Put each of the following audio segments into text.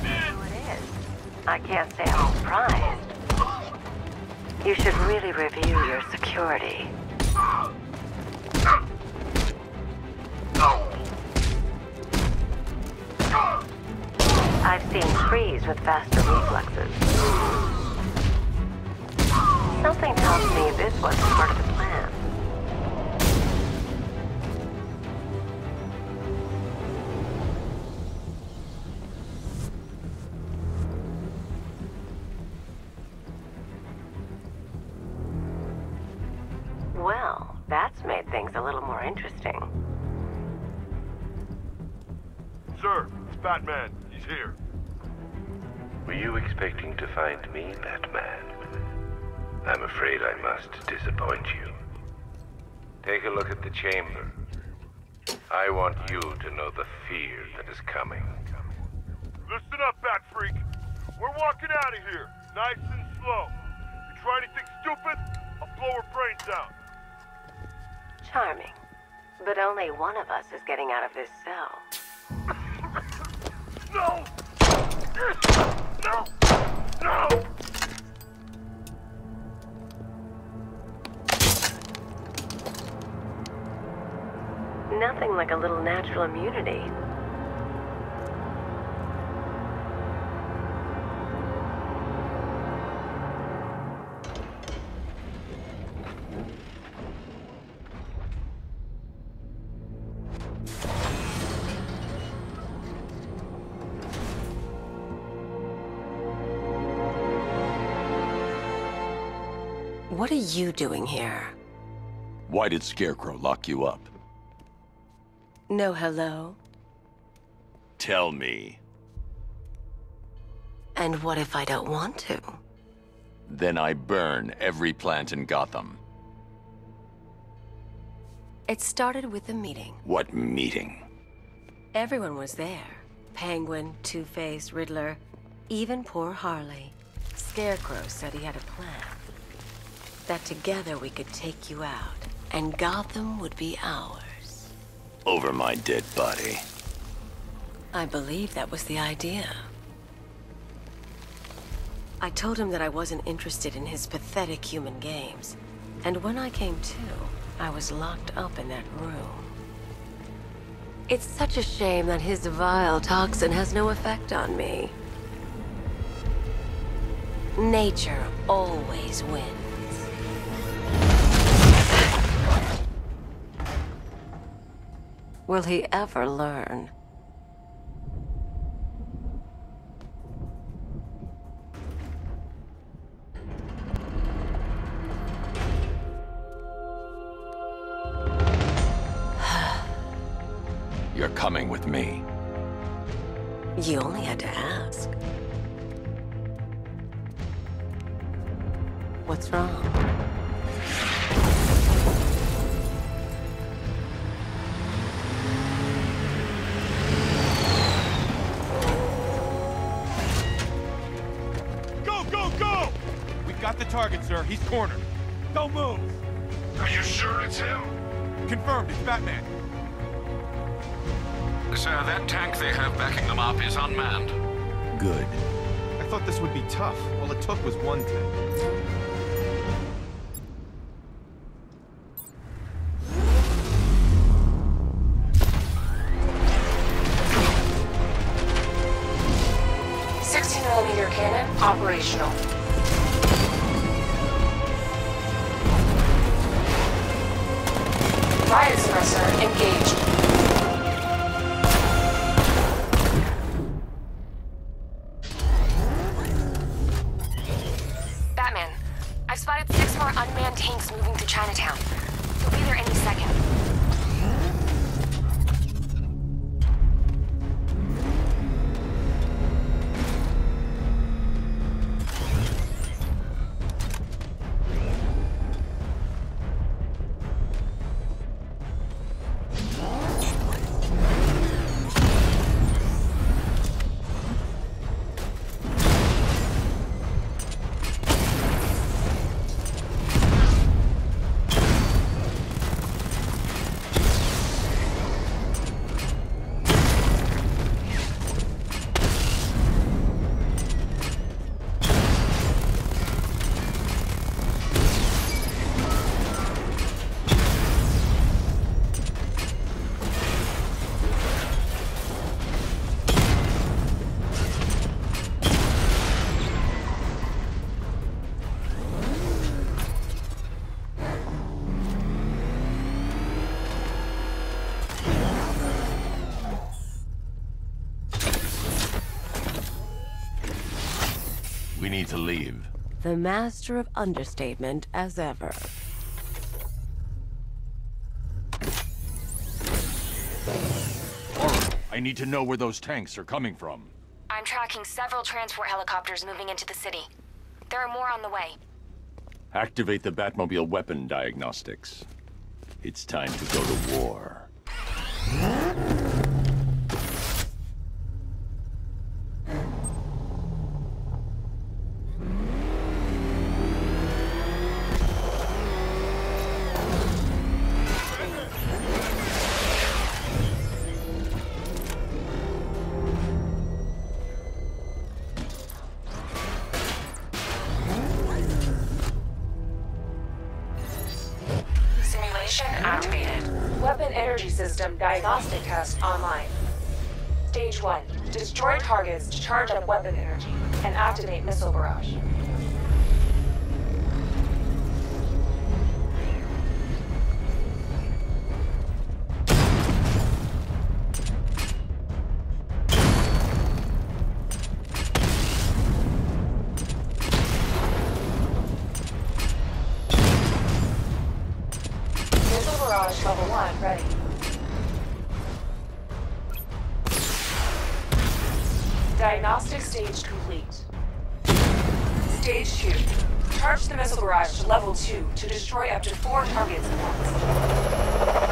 It is. I can't say I'm surprised. You should really review your security. I've seen trees with faster reflexes. Something tells me this was part of the plan. Well, that's made things a little more interesting. Sir, it's Batman. He's here. Were you expecting to find me, Batman? I'm afraid I must disappoint you. Take a look at the chamber. I want you to know the fear that is coming. Listen up, Bat Freak. We're walking out of here, nice and slow. You try anything stupid, I'll blow her brains out. Charming. But only one of us is getting out of this cell. No! No! No! Nothing like a little natural immunity. What are you doing here? Why did Scarecrow lock you up? No hello? Tell me. And what if I don't want to? Then I burn every plant in Gotham. It started with a meeting. What meeting? Everyone was there. Penguin, Two-Face, Riddler, even poor Harley. Scarecrow said he had a plan. That together we could take you out, and Gotham would be ours. Over my dead body. I believe that was the idea. I told him that I wasn't interested in his pathetic human games. And when I came to, I was locked up in that room. It's such a shame that his vile toxin has no effect on me. Nature always wins. Will he ever learn? You're coming with me. You only had to ask. What's wrong? Go! We've got the target, sir. He's cornered. Don't move! Are you sure it's him? Confirmed, it's Batman. Sir, that tank they have backing them up is unmanned. Good. I thought this would be tough. All it took was one tank. Cannon operational. Riot suppressor engaged. Batman, I've spotted 6 more unmanned tanks moving through Chinatown. They'll be there any second. We need to leave. The master of understatement as ever. I need to know where those tanks are coming from. I'm tracking several transport helicopters moving into the city. There are more on the way. Activate the Batmobile weapon diagnostics. It's time to go to war. Activated. Weapon energy system diagnostic test online. Stage 1. Destroy targets to charge up weapon energy and activate missile barrage. Barrage level 1 ready. Diagnostic stage complete. Stage 2. Charge the missile barrage to level 2 to destroy up to 4 targets at once.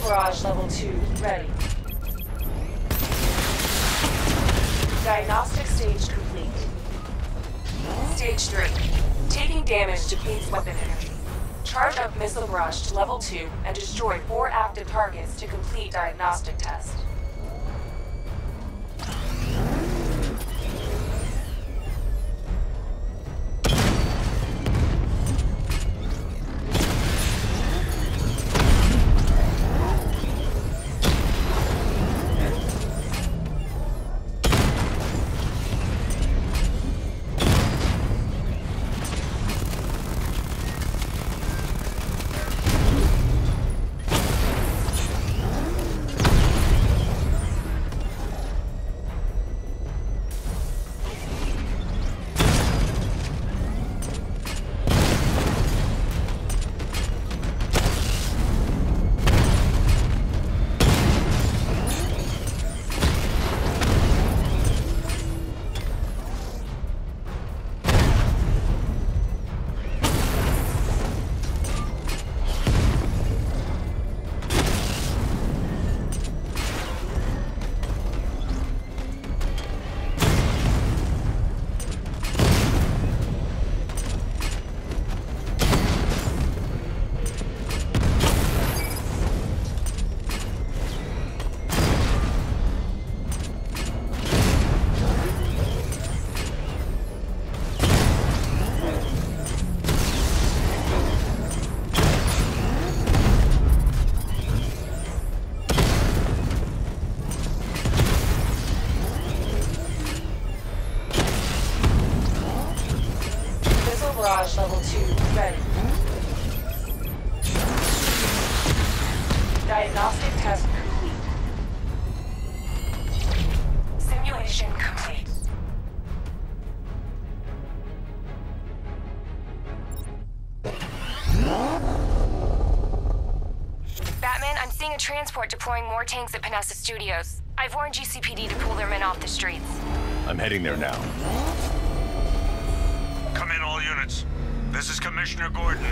Barrage level 2 ready. Diagnostic stage complete. Stage 3. Taking damage depletes weapon energy. Charge up missile barrage to level 2 and destroy 4 active targets to complete diagnostic test. Barrage level 2 ready. Diagnostic test complete. Simulation complete. Batman, I'm seeing a transport deploying more tanks at Panessa Studios. I've warned GCPD to pull their men off the streets. I'm heading there now. Come in, all units. This is Commissioner Gordon.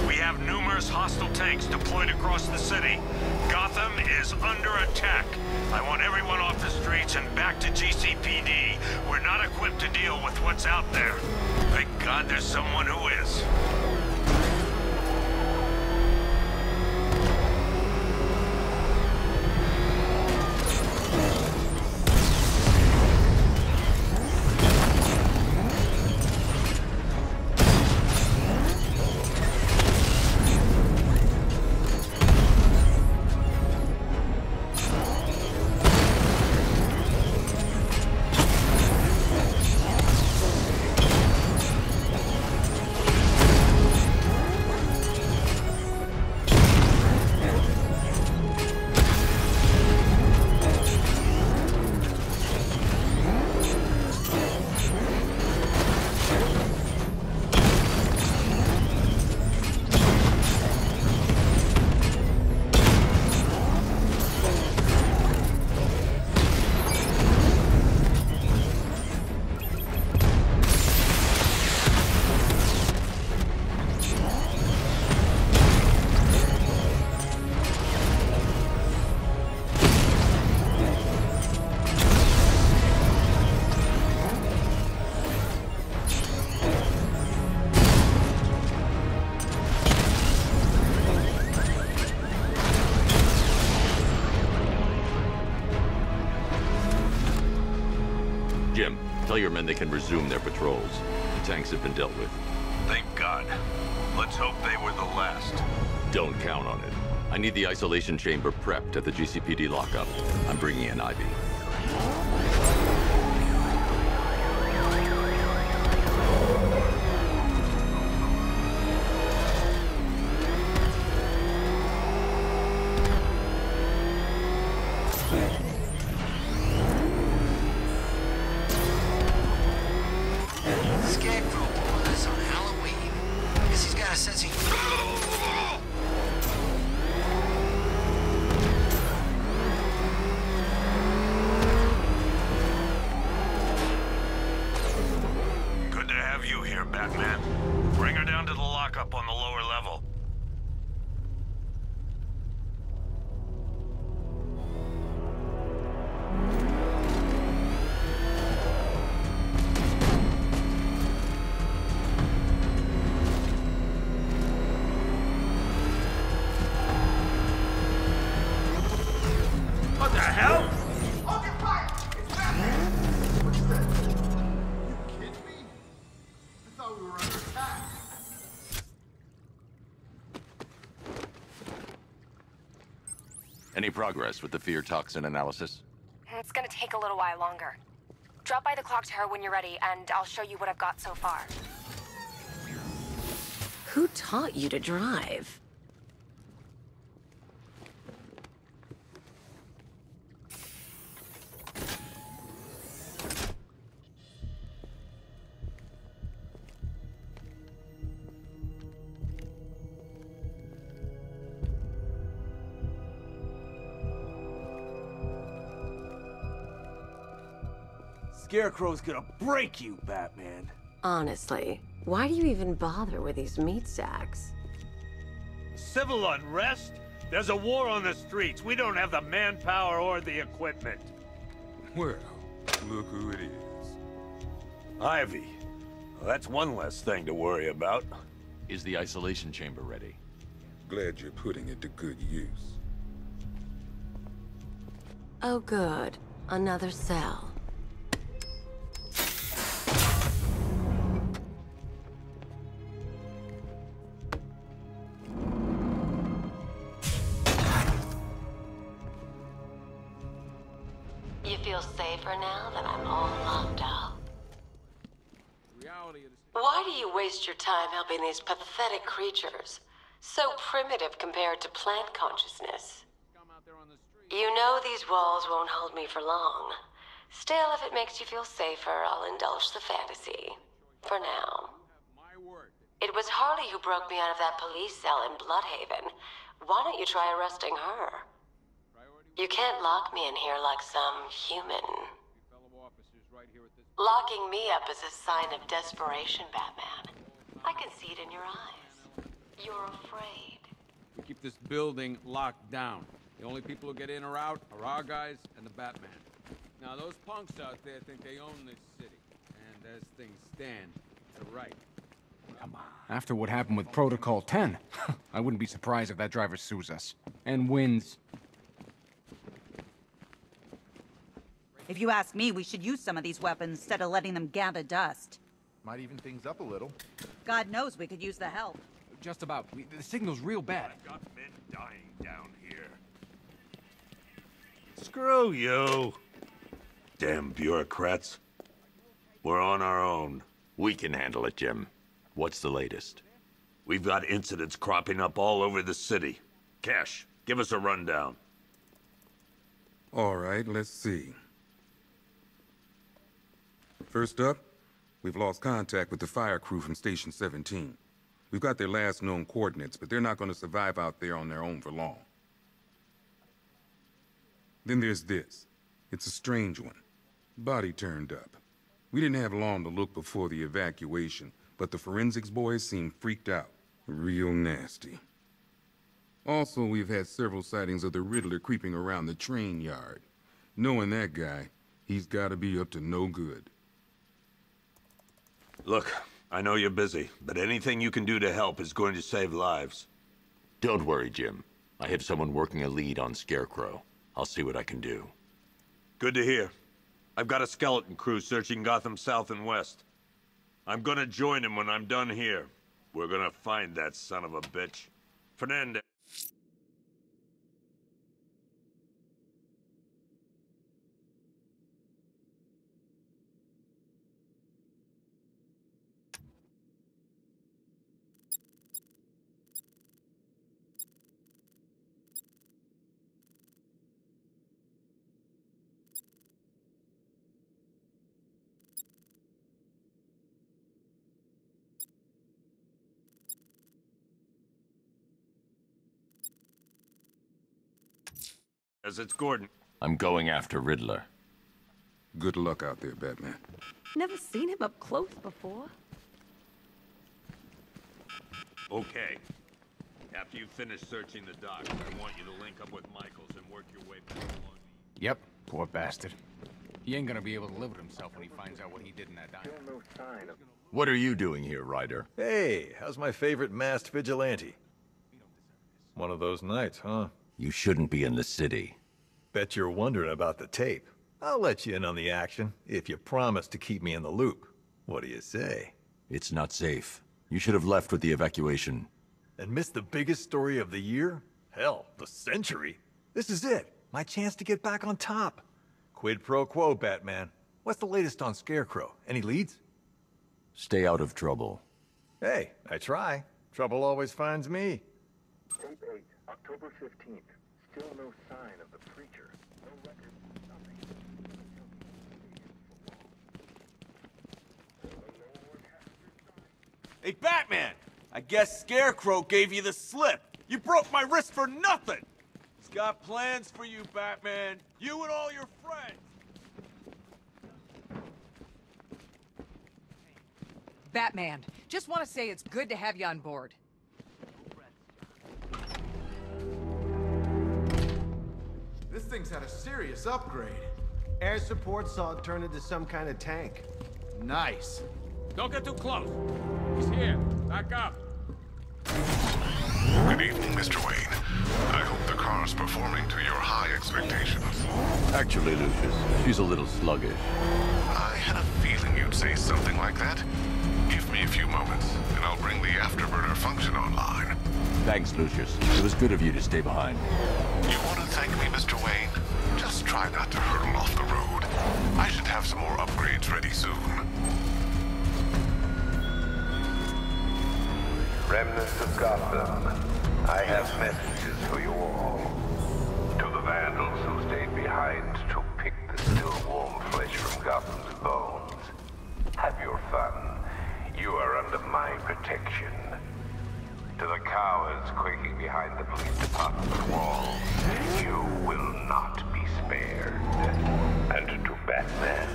We have numerous hostile tanks deployed across the city. Gotham is under attack. I want everyone off the streets and back to GCPD. We're not equipped to deal with what's out there. Thank God there's someone who is. Tell your men they can resume their patrols. The tanks have been dealt with. Thank God. Let's hope they were the last. Don't count on it. I need the isolation chamber prepped at the GCPD lockup. I'm bringing in Ivy. Scarecrow pulled this on Halloween. Guess he's got a sense of... Good to have you here, Batman. Bring her down to the lockup on the lower level. What the hell? Open fire! It's Batman! What's that? You kidding me? I thought we were under attack. Any progress with the fear toxin analysis? It's gonna take a little while longer. Drop by the clock tower when you're ready, and I'll show you what I've got so far. Who taught you to drive? Scarecrow's gonna break you, Batman. Honestly, why do you even bother with these meat sacks? Civil unrest? There's a war on the streets. We don't have the manpower or the equipment. Well, look who it is. Ivy. Well, that's one less thing to worry about. Is the isolation chamber ready? Glad you're putting it to good use. Oh good, another cell. You feel safer now that I'm all locked up? Why do you waste your time helping these pathetic creatures? So primitive compared to plant consciousness. You know these walls won't hold me for long. Still, if it makes you feel safer, I'll indulge the fantasy. For now. It was Harley who broke me out of that police cell in Bloodhaven. Why don't you try arresting her? You can't lock me in here like some human. Locking me up is a sign of desperation, Batman. I can see it in your eyes. You're afraid. We keep this building locked down. The only people who get in or out are our guys and the Batman. Now, those punks out there think they own this city. And as things stand, they're right. Come on. After what happened with Protocol 10, I wouldn't be surprised if that driver sues us. And wins. If you ask me, we should use some of these weapons instead of letting them gather dust. Might even things up a little. God knows we could use the help. Just about. The signal's real bad. I've got men dying down here. Screw you. Damn bureaucrats. We're on our own. We can handle it, Jim. What's the latest? We've got incidents cropping up all over the city. Cash, give us a rundown. All right, let's see. First up, we've lost contact with the fire crew from Station 17. We've got their last known coordinates, but they're not going to survive out there on their own for long. Then there's this. It's a strange one. Body turned up. We didn't have long to look before the evacuation, but the forensics boys seemed freaked out. Real nasty. Also, we've had several sightings of the Riddler creeping around the train yard. Knowing that guy, he's got to be up to no good. Look, I know you're busy, but anything you can do to help is going to save lives. Don't worry, Jim. I have someone working a lead on Scarecrow. I'll see what I can do. Good to hear. I've got a skeleton crew searching Gotham South and West. I'm gonna join him when I'm done here. We're gonna find that son of a bitch. Fernandez. As it's Gordon. I'm going after Riddler. Good luck out there, Batman. Never seen him up close before. Okay. After you finish searching the docks, I want you to link up with Michaels and work your way back along. Yep, poor bastard. He ain't gonna be able to live with himself when he finds out what he did in that diner. What are you doing here, Ryder? Hey, how's my favorite masked vigilante? One of those nights, huh? You shouldn't be in the city. Bet you're wondering about the tape. I'll let you in on the action, if you promise to keep me in the loop. What do you say? It's not safe. You should have left with the evacuation. And missed the biggest story of the year? Hell, the century. This is it. My chance to get back on top. Quid pro quo, Batman. What's the latest on Scarecrow? Any leads? Stay out of trouble. Hey, I try. Trouble always finds me. Tape 8, October 15th. Still no sign of the preacher. No record, nothing. Hey, Batman! I guess Scarecrow gave you the slip. You broke my wrist for nothing! He's got plans for you, Batman. You and all your friends. Batman, just want to say it's good to have you on board. This thing's had a serious upgrade. Air support saw it turn into some kind of tank. Nice. Don't get too close. He's here. Back up. Good evening, Mr. Wayne. I hope the car's performing to your high expectations. Actually, Lucius, she's a little sluggish. I had a feeling you'd say something like that. Give me a few moments, and I'll bring the afterburner function online. Thanks, Lucius. It was good of you to stay behind. You want to thank me, Mr. Wayne? Just try not to hurtle off the road. I should have some more upgrades ready soon. Remnants of Gotham, I have messages for you all. To the vandals who stayed behind to pick the still warm flesh from Gotham's bones, have your fun. You are under my protection. To the cowards quaking behind the police department walls, you will not be spared. And to Batman,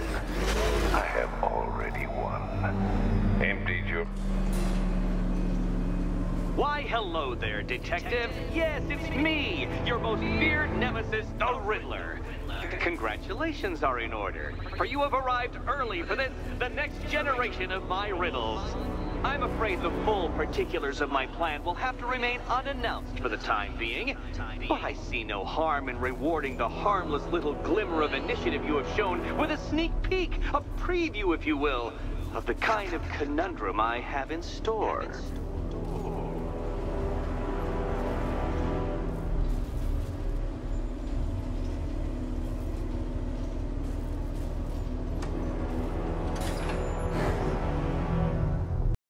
I have already won. Emptied your... Why, hello there, Detective. Yes, it's me, your most feared nemesis, the Riddler. Congratulations are in order, for you have arrived early for this, the next generation of my riddles. I'm afraid the full particulars of my plan will have to remain unannounced for the time being, but I see no harm in rewarding the harmless little glimmer of initiative you have shown with a sneak peek, a preview, if you will, of the kind of conundrum I have in store.